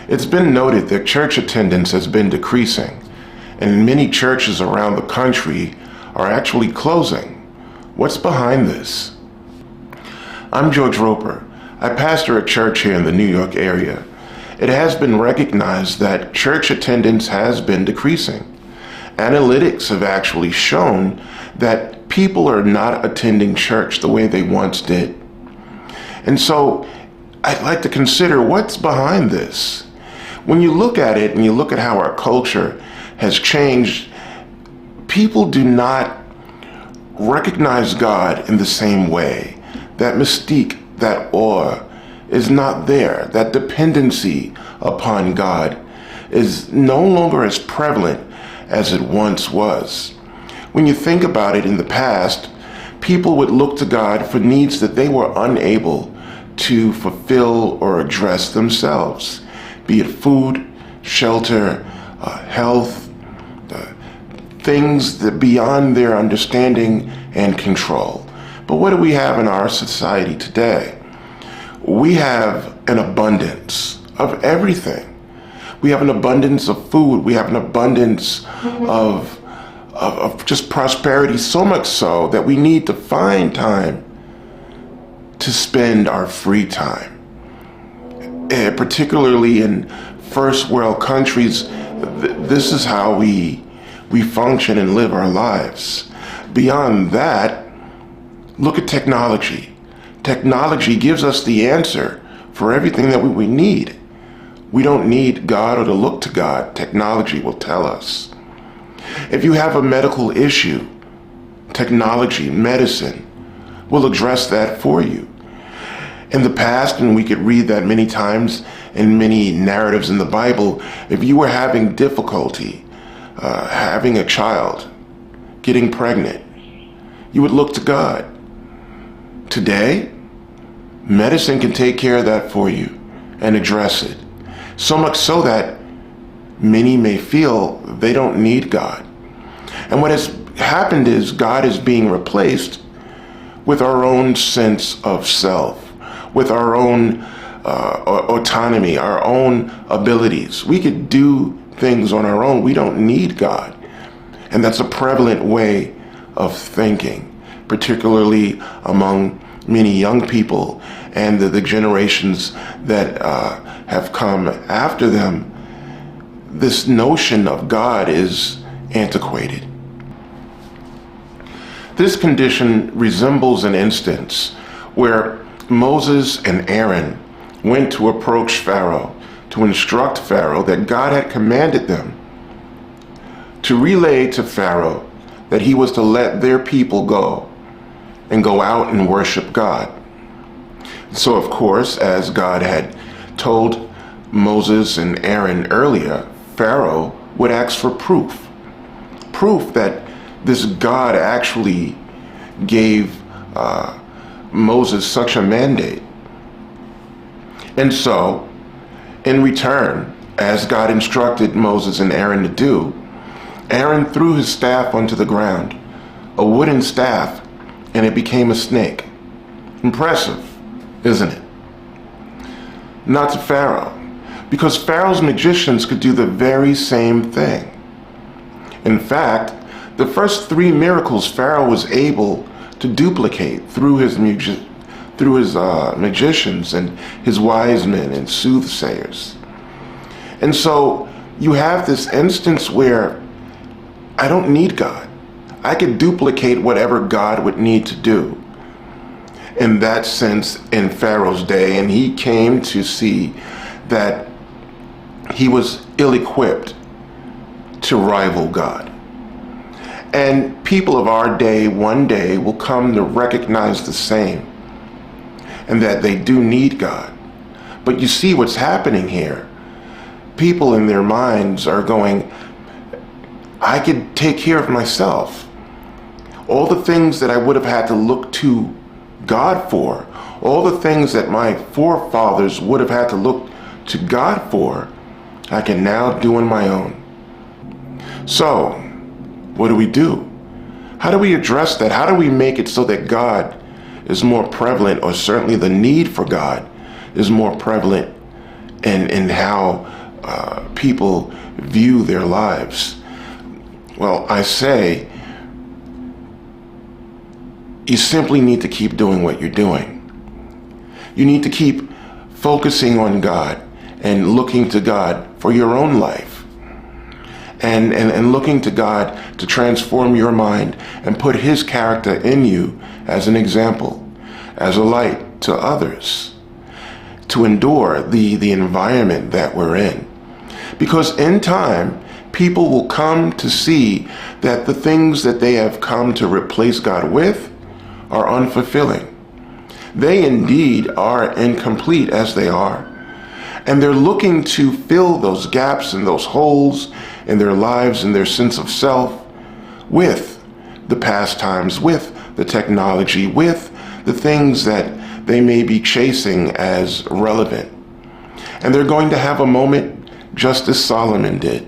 It's been noted that church attendance has been decreasing, and many churches around the country are actually closing. What's behind this? I'm George Roper. I pastor a church here in the New York area. It has been recognized that church attendance has been decreasing. Analytics have actually shown that people are not attending church the way they once did. And so I'd like to consider what's behind this. When you look at it and you look at how our culture has changed, people do not recognize God in the same way. That mystique, that awe is not there. That dependency upon God is no longer as prevalent as it once was. When you think about it, in the past, people would look to God for needs that they were unable to fulfill or address themselves, be it food, shelter, health, things that beyond their understanding and control. But what do we have in our society today? We have an abundance of everything. We have an abundance of food. We have an abundance of just prosperity, so much so that we need to find time to spend our free time. Particularly in first world countries, this is how we function and live our lives. Beyond that, look at technology. Technology gives us the answer for everything that we need. We don't need God or to look to God. Technology will tell us. If you have a medical issue, technology, medicine will address that for you. In the past, and we could read that many times in many narratives in the Bible, if you were having difficulty having a child, getting pregnant, you would look to God. Today, medicine can take care of that for you and address it. So much so that many may feel they don't need God. And what has happened is God is being replaced with our own sense of self, with our own autonomy, our own abilities. We could do things on our own. We don't need God. And that's a prevalent way of thinking, particularly among many young people and the generations that have come after them. This notion of God is antiquated. This condition resembles an instance where Moses and Aaron went to approach Pharaoh to instruct Pharaoh that God had commanded them to relay to Pharaoh that he was to let their people go and go out and worship God. So, of course, as God had told Moses and Aaron earlier, Pharaoh would ask for proof that this God actually gave Moses such a mandate. And so, in return, as God instructed Moses and Aaron to do, Aaron threw his staff onto the ground, a wooden staff, and it became a snake. Impressive, isn't it? Not to Pharaoh, because Pharaoh's magicians could do the very same thing. In fact, the first 3 miracles Pharaoh was able to duplicate through his magicians and his wise men and soothsayers. And so you have this instance where I don't need God. I could duplicate whatever God would need to do. In that sense, in Pharaoh's day, and he came to see that he was ill-equipped to rival God. And people of our day one day will come to recognize the same, and that they do need God. But you see what's happening here. People in their minds are going, I could take care of myself. All the things that I would have had to look to God for, all the things that my forefathers would have had to look to God for, I can now do on my own. So, what do? How do we address that? How do we make it so that God is more prevalent, or certainly the need for God is more prevalent and how people view their lives. Well, I say you simply need to keep doing what you're doing. You need to keep focusing on God and looking to God for your own life, and looking to God to transform your mind and put his character in you as an example, as a light to others, to endure the environment that we're in. Because in time, people will come to see that the things that they have come to replace God with are unfulfilling. They indeed are incomplete as they are. And they're looking to fill those gaps and those holes in their lives and their sense of self with the pastimes, with the technology, with the things that they may be chasing as relevant. And they're going to have a moment just as Solomon did,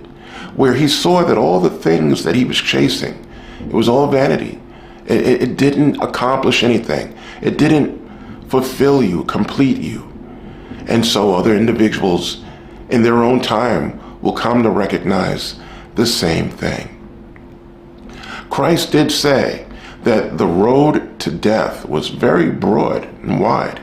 where he saw that all the things that he was chasing, it was all vanity. It didn't accomplish anything. It didn't fulfill you, complete you. And so other individuals in their own time will come to recognize the same thing. Christ did say that the road to death was very broad and wide,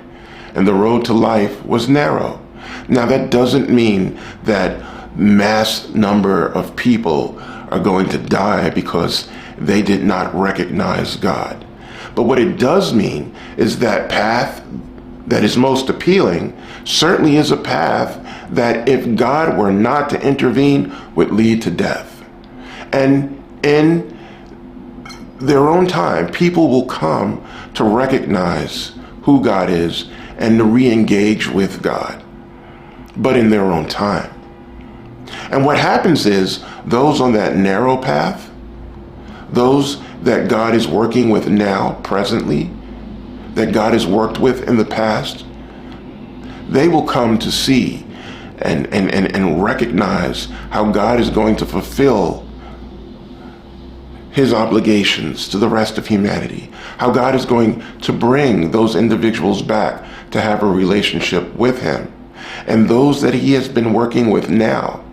and the road to life was narrow. Now, that doesn't mean that mass number of people are going to die because they did not recognize God. But what it does mean is that path that is most appealing certainly is a path that, if God were not to intervene, would lead to death. And in their own time, people will come to recognize who God is and to re-engage with God, but in their own time. And what happens is those on that narrow path, those that God is working with now, presently, that God has worked with in the past, they will come to see and recognize how God is going to fulfill his obligations to the rest of humanity, how God is going to bring those individuals back to have a relationship with him. And those that he has been working with now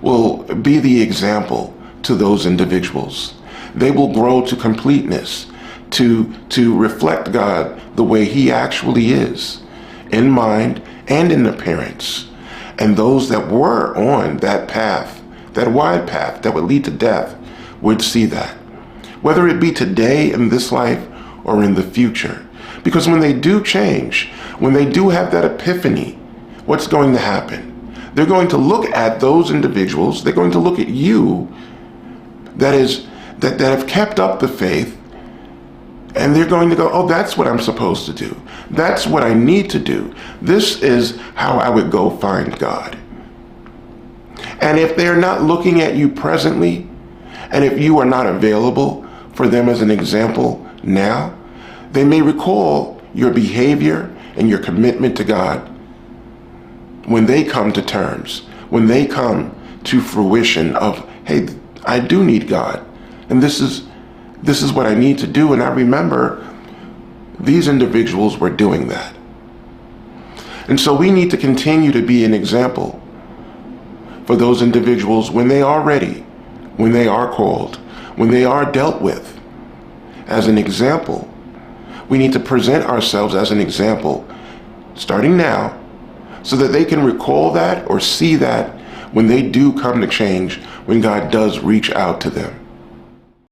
will be the example to those individuals. They will grow to completeness, to reflect God the way he actually is, in mind and in appearance. And those that were on that path, that wide path that would lead to death, would see that, whether it be today in this life or in the future. Because when they do change, when they do have that epiphany, what's going to happen? They're going to look at those individuals, they're going to look at you that have kept up the faith, and they're going to go, oh, that's what I'm supposed to do. That's what I need to do. This is how I would go find God. And if they're not looking at you presently, and if you are not available for them as an example now, they may recall your behavior and your commitment to God when they come to terms, when they come to fruition of, hey, I do need God, and this is what I need to do. And I remember these individuals were doing that. And so we need to continue to be an example for those individuals when they are ready, when they are called, when they are dealt with as an example. We need to present ourselves as an example starting now, so that they can recall that or see that when they do come to change, when God does reach out to them.